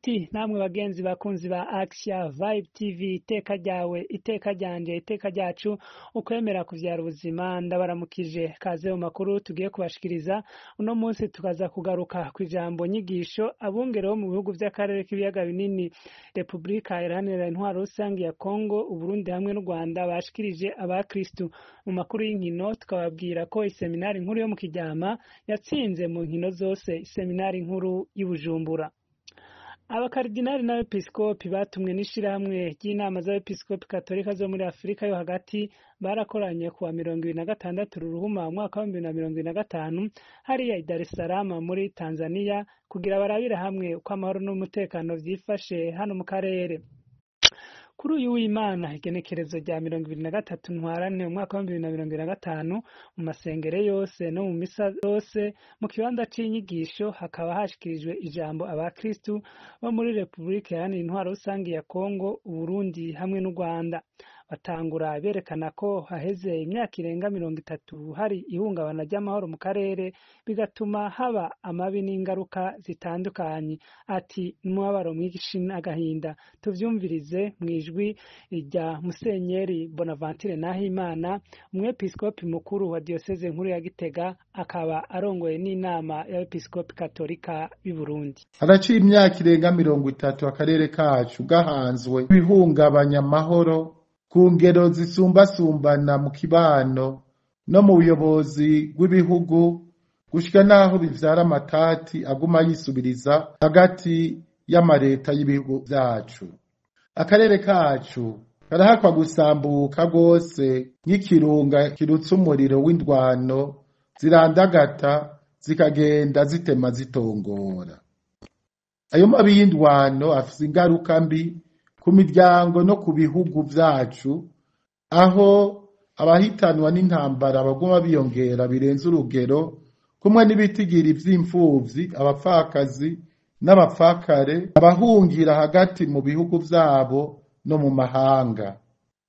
Nshuti namwe bagenzi bakunzi ba Action Vibe TV, iteka ryawe, iteka ryanje, iteka ryacu, ukwemera kuvyara ubuzima. Ndabaramukije, kaze mu makuru tugiye kubashikiriza. Uno munsi tukaza kugaruka kwijambo nyigisho abungere bo mu bihugu vy'akarere k'ibiyaga binini, Republika Iharanira Intwaro Rusangi ya Kongo, Uburundi hamwe n'u Rwanda bashikirije abakristu. Mu makuru y'inkino tukababwira ko iseminari nkuru yo mu Kiryama yatsinze mu nkino zose iseminari nkuru y'Ibujumbura. Abakardinali n'abepiskopi batumwe n'ishirahamwe ry'inama z'abepiskopi katolika zo muri Afrika yo hagati barakoranye kuwa 26 Ruhuma mwaka wa 2025 hariya i Dar es Salaam muri Tanzania kugira barabire hamwe uko amahoro n'umutekano vyifashe hano mu karere. Kuri uyu w'Imana igenekerezo rya 23 Ntwarante umwaka wa 2025 mu masengere yose no mu misa yose mu kibanza c'inyigisho hakaba hashikirijwe ijambo abakristu bo muri Republika Iharanira Intwaro Rusangi ya Kongo, Uburundi hamwe n'u Rwanda. Batangura berekana ko haheze imyaka irenga 30 hari ihungabana ry'amahoro mu karere bigatuma haba amabi n'ingaruka zitandukanye. Ati n'umubabaro mwinshi n'agahinda. Tuvyumvirize mwijwi rya Musenyeri Bonaventure Nahimana, umwepiskopi mukuru wa diocese nkuru ya Gitega, akaba arongoye n'inama y'abepiskopi katolika y'u Burundi. Haraciye imyaka irenga 30 akarere kacu gahanzwe bihungabanya amahoro ku ngero zisumbasumbana mu kibano no mu buyobozi bw'ibihugu gushika naho bivyara amatati aguma yisubiriza hagati y'amareta y'ibihugu vyacu. Akarere kacu karahakwa gusambuka rwose nk'ikirunga kirutse umuriro w'indwano zirandagata zikagenda zitema zitongora. Ayo mabi y'indwano afise ingaruka mbi ku miryango no ku bihugu vyacu, aho abahitanwa n'intambara baguma biyongera birenze urugero, kumwe n'ibitigiri vy'imfuvyi, abapfakazi n'abapfakare, abahungira hagati mu bihugu vyabo no mu mahanga.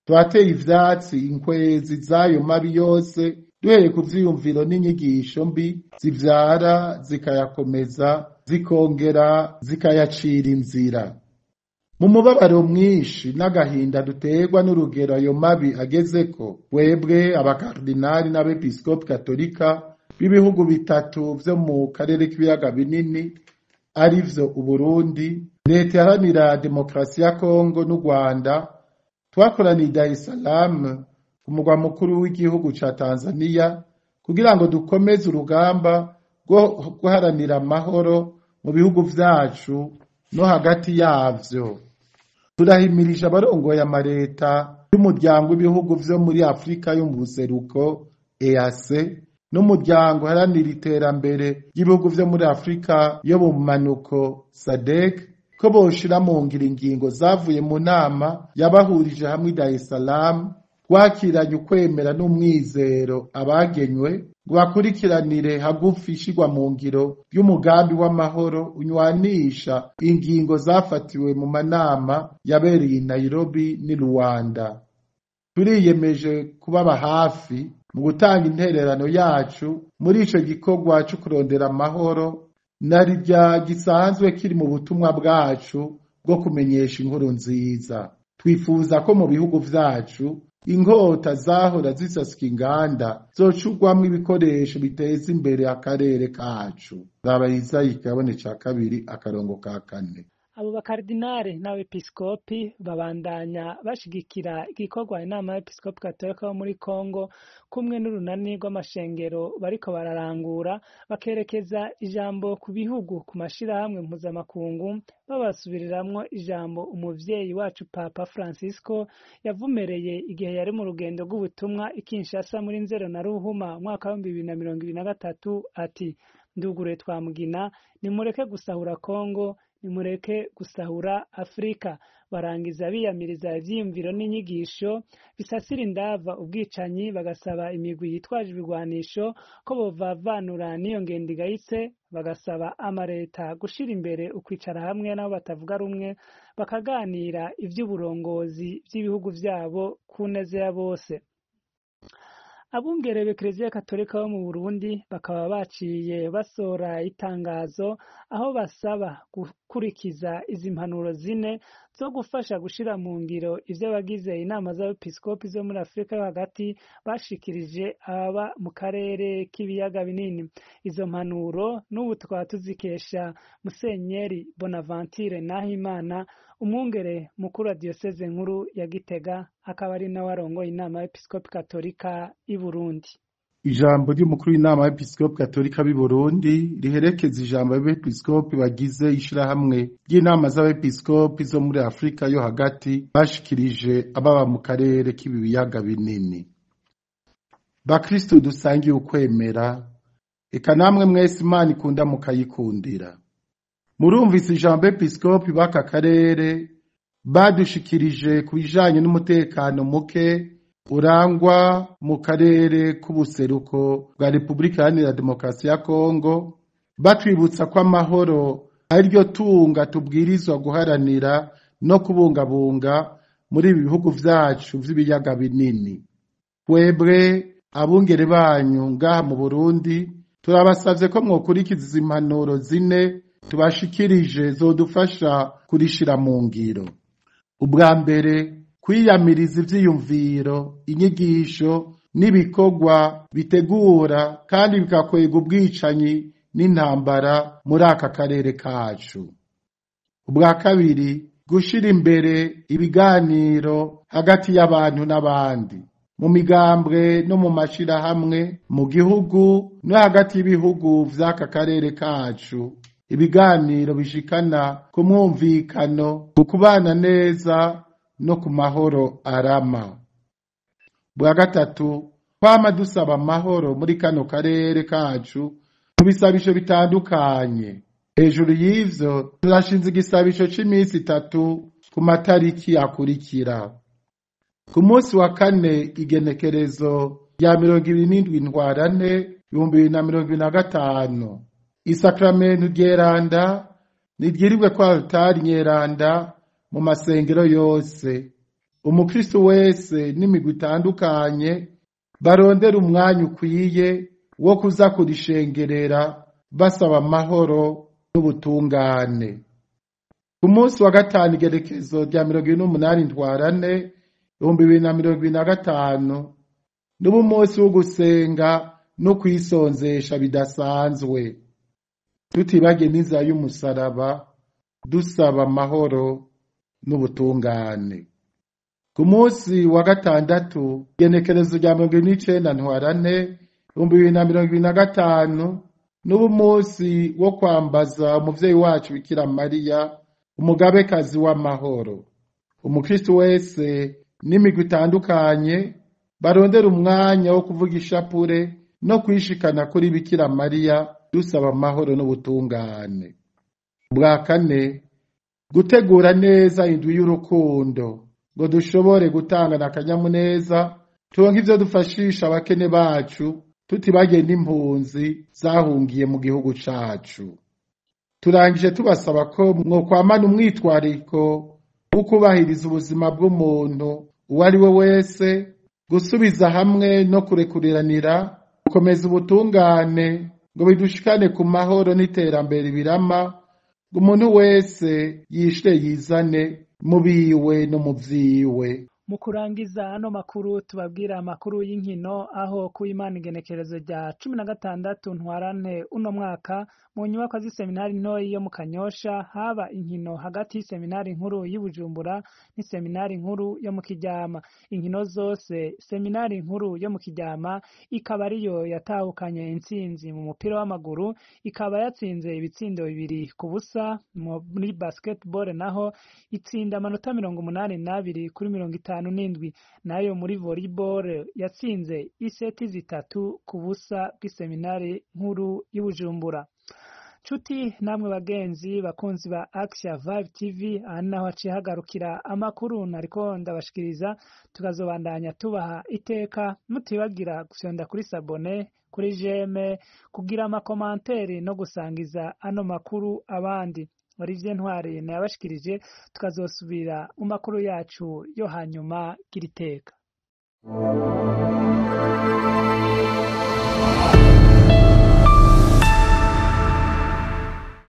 Twateye ivyatsi inkwezi z'ayo mabi yose, duhereye ku vyiyumviro n'inyigisho mbi zivyara zikayakomeza, zikongera zikayacira inzira. Mu mubabaro mwinshi n'agahinda duterwa n'urugero ayo mabi agezeko, twebwe abakardinali n'abepiskopi katolika b'ibihugu bitatu vyo mu karere k'ibiyaga binini arivyo Uburundi, Leta Iharanira Demokarasi ya Kongo n'u Rwanda, twakoraniye i Dar es Salaam ku mugwa mukuru w'igihugu ca Tanzania kugira ngo dukomeze urugamba rwo guharanira amahoro mu bihugu vyacu no hagati yavyo. Turahimirije abarongoye amareta y'umuryango w'ibihugu vyo muri Afrika yo mu buseruko EAC n'umuryango uharanira iterambere ry'ibihugu vyo muri Afrika yo mu manuko SADC ko boshira mu ngiro ingingo zavuye mu nama yabahurije hamwe i Dar es Salaam, twakiranye ukwemera n'umwizero abagenywe ngo bakurikiranire hagufi ishigwa mu ngiro y'umugambi w'amahoro unywanisha ingingo zafatiwe mu manama yabereye i Nairobi n'i Rwanda. Turiyemeje kubaba hafi mu gutanga intererano yacu muri ico gikorwa cyo kurondera amahoro narirya gisanzwe kiri mu butumwa bwacu bwo kumenyesha inkuru nziza. Twifuza ko mu bihugu vyacu inkota zahora zisasika inganda zocugwamwo ibikoresho biteza imbere akarere kacu. Rabayiza ikabone ca kabiri akarongo ka kane. Abo bakardinale n'abepiskopi babandanya bashigikira igikorwa inama y'abepiskopi katolika bo muri Kongo kumwe n'urunani rw'amashengero bariko bararangura, bakerekeza ijambo ku bihugu ku mashirahamwe mpuzamakungu, babasubiriramwo ijambo umuvyeyi wacu Papa Francisco yavumereye igihe yari mu rugendo rw'ubutumwa i Kinshasa muri Nzero na Ruhuma mwaka wa 2023. Ati ndugure twamugina, nimureke gusahura Kongo, nimureke gusahura Afrika. Barangiza biyamiriza ivyiyumviro n'inyigisho bisasira indava ubwicanyi, bagasaba imigwi yitwaje ibigwanisho ko bovavanura n'iyo ngendo igayitse, bagasaba amareta gushira imbere ukwicara hamwe nabo batavuga rumwe, bakaganira ivy'uburongozi vy'ibihugu vyabo ku neza ya bose. Abungere b'Eklezia Katolika bo mu Burundi bakaba baciye basora itangazo aho basaba gukurikiza izi mpanuro zine zo gufasha gushira mu ngiro ivyo abagize inama z'abepiskopi zo muri Afrika yo hagati bashikirije ababa mu karere k'ibiyaga binini. Izo mpanuro n'ubu tukaba tuzikesha Musenyeri Bonaventure Nahimana, umwungere mukuru wa Diyoseze nkuru ya Gitega, akaba ari nawe arongoye inama y'Episkopi Katolika i Burundi. Ijambo ry'umukuru w'inama y'Episkopi Katolika b'i Burundi riherekeza ijambo y'abepiskopi bagize ishirahamwe ry'inama z'abepiskopi zo muri Afrika yo hagati bashikirije ababa mu karere k'ibiyaga binini. Bakristo dusangiye ukwemera, eka namwe mwese Imana ikunda mukayikundira. Murumvise ijambo y'episkopi b'aka karere badushikirije ku bijanye n'umutekano muke urangwa mu karere k'ubuseruko bwa Repubulika Iharanira Demokarasi ya Kongo, batwibutsa ko amahoro ari ryo tunga tubwirizwa guharanira no kubungabunga muri ibi bihugu vyacu vy'ibiyaga binini. Twebwe abungere banyu ngaha mu Burundi turabasavye ko mwokurikiza izi mpanuro zine tubashikirije zodufasha kurishira mu ngiro. Ubwa mbere, kwiyamiriza ivyiyumviro, inyigisho n'ibikorwa bitegura kandi bikakwega ubwicanyi n'intambara muri aka karere kacu. Ubwa kabiri, gushira imbere ibiganiro hagati y'abantu n'abandi, mu migambwe no mu mashirahamwe, mu gihugu no hagati y'ibihugu vy'aka karere kacu. Ibiganiro bishikana ku mwumvikano, ku kubana neza no ku mahoro arama. Bwa gatatu, kwama dusaba amahoro muri kano karere kacu mu bisabisho bitandukanye. Hejuru y'ivyo turashinze igisabisho c'imisi 3 ku matariki akurikira. Ku munsi wa kane igenekerezo rya 27 Ntwarante 2025, isakramento ryeranda niryirirwe kwa altari nyeranda mu masengero yose. Umukristo wese n'imigwi itandukanye barondera umwanya ukwiye wo kuza kurishengerera basaba amahoro n'ubutungane. Ku munsi wa gatanu igerekezo rya 28 Ntwarante 2025 n'ubu munsi wo gusenga no kwisonzesha bidasanzwe, tutibage n'inzira y'umusaraba dusaba amahoro n'ubutungane. Ku munsi wa gatandatu igenekerezo rya 29 Ntwarante 2025 n'ubu munsi wo kwambaza umuvyeyi wacu Bikira Mariya, umugabekazi w'amahoro. Umukristo wese n'imigwi itandukanye barondera umwanya wo kuvuga ishapure no kwishikana kuri Bikira Mariya dusaba amahoro n'ubutungane. Bwa kane, gutegura neza indwi y'urukundo ngo dushobore gutangana akanyamuneza, turonke ivyo dufashisha abakene bacu, tutibagiye n'impunzi zahungiye mu gihugu cacu. Turangije tubasaba ko mwokwamana umwitwariko wo kubahiriza ubuzima bw'umuntu uwo ari we wese, gusubiza hamwe no kurekuriranira, gukomeza ubutungane ngo bidushikane ku mahoro n'iterambere birama, ngo umuntu wese yishire yizane mu biwe no mu vyiwe. Mu kurangiza ano makuru tubabwira amakuru y'inkino, aho ku Imana igenekerezo rya 16 Ntwarante uno mwaka mu nyubako z'iseminari ntoyi yo mu Kanyosha haba inkino hagati y'iseminari nkuru y'Ibujumbura n'iseminari nkuru yo mu Kiryama. Inkino zose seminari nkuru yo mu Kiryama ikaba ariyo yatahukanye intsinzi mu mupira w'amaguru, ikaba yatsinze ibitsindo 2-0. Muri basketball naho itsinda amanota 82 kuri 57, nayo muri volleyball yatsinze iseti 3-0 bw'iseminari nkuru y'Ibujumbura. Chuti namwe bagenzi bakunzi ba Action Vibe TV, naho haciye hagarukira amakuru nariko ndabashikiriza. Tukazobandanya tubaha iteka, mutibagira gusonda kuri sabone, kuri jeme, kugira amakomantere no gusangiza ano makuru abandi. Olivier Ntwari nabashikirije, tukazosubira mu makuru yacu yo hanyuma. Giriteka.